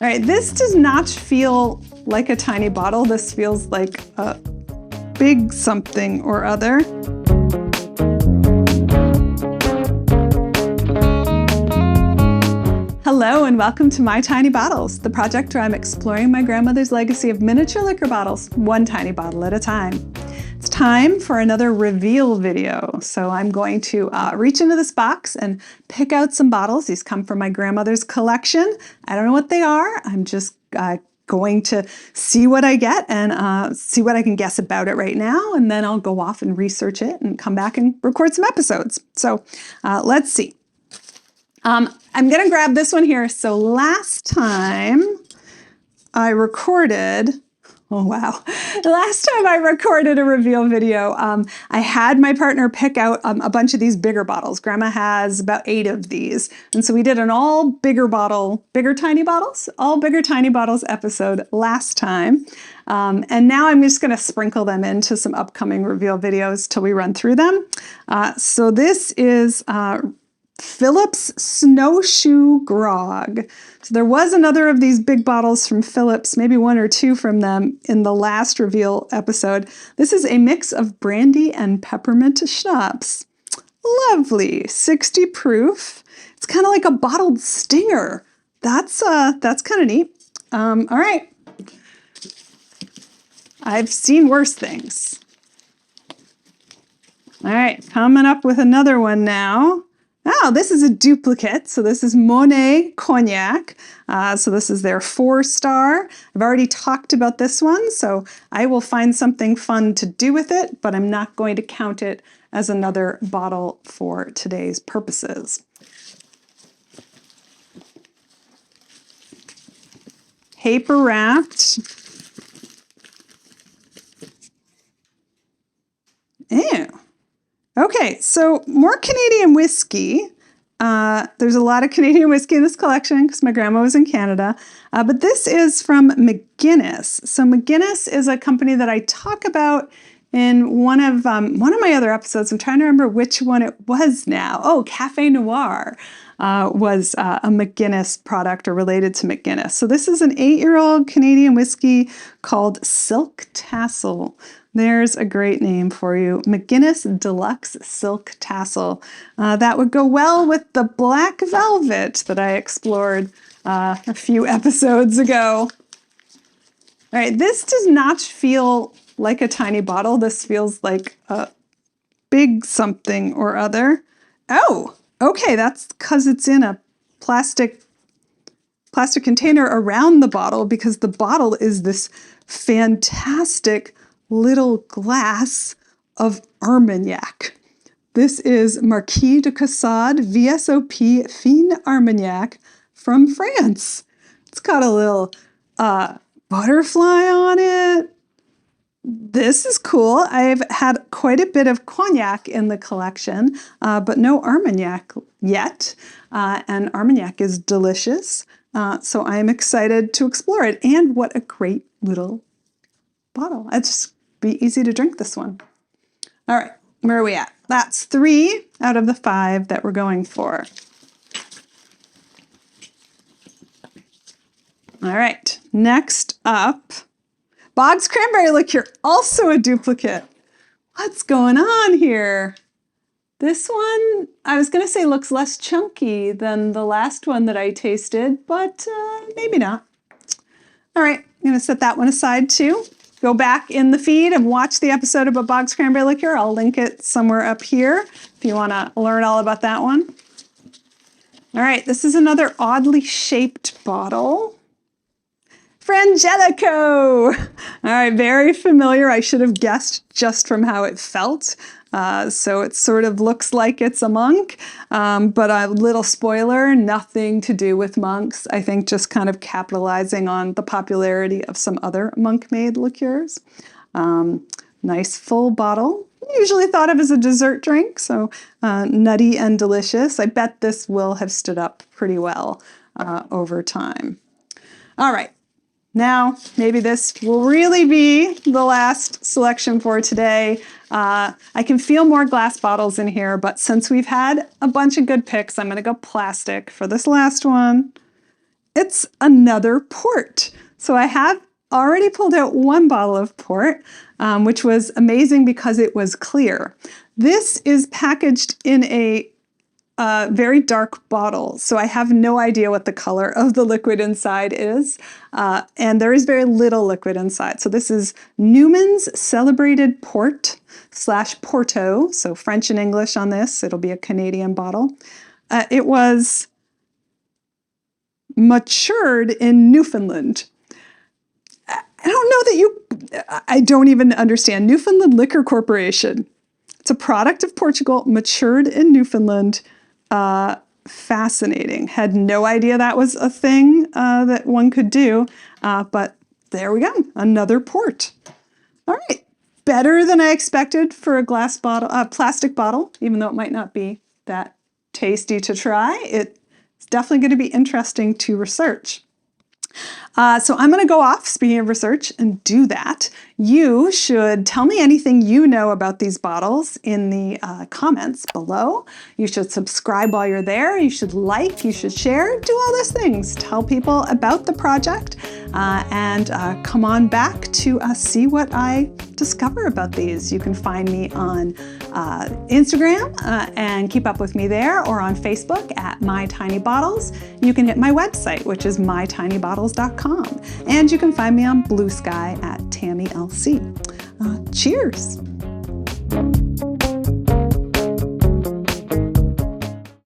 All right, this does not feel like a tiny bottle. This feels like a big something or other. Hello and welcome to My Tiny Bottles, the project where I'm exploring my grandmother's legacy of miniature liquor bottles, one tiny bottle at a time. It's time for another reveal video. So I'm going to reach into this box and pick out some bottles. These come from my grandmother's collection. I don't know what they are. I'm just going to see what I get and see what I can guess about it right now. And then I'll go off and research it and come back and record some episodes. So let's see. I'm going to grab this one here. So last time I recorded, oh wow, last time I recorded a reveal video, I had my partner pick out a bunch of these bigger bottles. Grandma has about 8 of these. And so we did an all bigger tiny bottles episode last time. And now I'm just going to sprinkle them into some upcoming reveal videos till we run through them. So this is Phillips Snowshoe Grog. So there was another of these big bottles from Phillips, maybe 1 or 2 from them in the last reveal episode. This is a mix of brandy and peppermint schnapps. Lovely, 60 proof. It's kind of like a bottled stinger. That's kind of neat. All right. I've seen worse things. All right, coming up with another one now. Oh, this is a duplicate. So this is Monet Cognac. So this is their 4-star. I've already talked about this one, so I will find something fun to do with it, but I'm not going to count it as another bottle for today's purposes. Paper wrapped. Ew. Okay, so more Canadian whiskey. There's a lot of Canadian whiskey in this collection because my grandma was in Canada. But this is from McGuinness. So McGuinness is a company that I talk about in one of my other episodes. I'm trying to remember which one it was now. Oh, Cafe Noir was a McGuinness product or related to McGuinness. So this is an 8-year-old Canadian whiskey called Silk Tassel. There's a great name for you. McGuinness Deluxe Silk Tassel. That would go well with the black velvet that I explored a few episodes ago. All right, this does not feel like a tiny bottle. This feels like a big something or other. Oh, okay, that's because it's in a plastic container around the bottle, because the bottle is this fantastic little glass of Armagnac. This is Marquis de Caussade VSOP Fine Armagnac from France. It's got a little butterfly on it. This is cool. I've had quite a bit of cognac in the collection, but no Armagnac yet. And Armagnac is delicious. So I'm excited to explore it. And what a great little bottle. It's just be easy to drink this one. All right, where are we at? That's 3 out of the 5 that we're going for. All right, next up, Bog's Cranberry Liqueur, also a duplicate. What's going on here? This one, I was going to say looks less chunky than the last one that I tasted, but maybe not. All right, I'm going to set that one aside too. Go back in the feed and watch the episode about Bog's Cranberry Liqueur. I'll link it somewhere up here if you want to learn all about that one. All right, this is another oddly shaped bottle. Frangelico! All right, very familiar. I should have guessed just from how it felt. So it sort of looks like it's a monk, but a little spoiler, nothing to do with monks. I think just kind of capitalizing on the popularity of some other monk-made liqueurs. Nice full bottle. Usually thought of as a dessert drink, so nutty and delicious. I bet this will have stood up pretty well over time. All right. Now, maybe this will really be the last selection for today. I can feel more glass bottles in here, but since we've had a bunch of good picks, I'm going to go plastic for this last one. it's another port. So I have already pulled out one bottle of port, which was amazing because it was clear. This is packaged in a very dark bottle, so I have no idea what the color of the liquid inside is, and there is very little liquid inside. So this is Newman's Celebrated Port / Porto, so French and English on this. It'll be a Canadian bottle. It was matured in Newfoundland. I don't know that I don't even understand. Newfoundland Liquor Corporation. It's a product of Portugal, matured in Newfoundland. Fascinating. Had no idea that was a thing that one could do, but there we go. Another port. All right. Better than I expected for a glass bottle, plastic bottle, even though it might not be that tasty to try. It's definitely going to be interesting to research. So I'm going to go off, speaking of research, and do that. You should tell me anything you know about these bottles in the comments below. You should subscribe while you're there. You should like, you should share, do all those things. Tell people about the project and come on back to see what I discover about these. You can find me on Instagram and keep up with me there, or on Facebook at My Tiny Bottles. You can hit my website, which is mytinybottles.com. And you can find me on Blue Sky at Tammy LC. Cheers!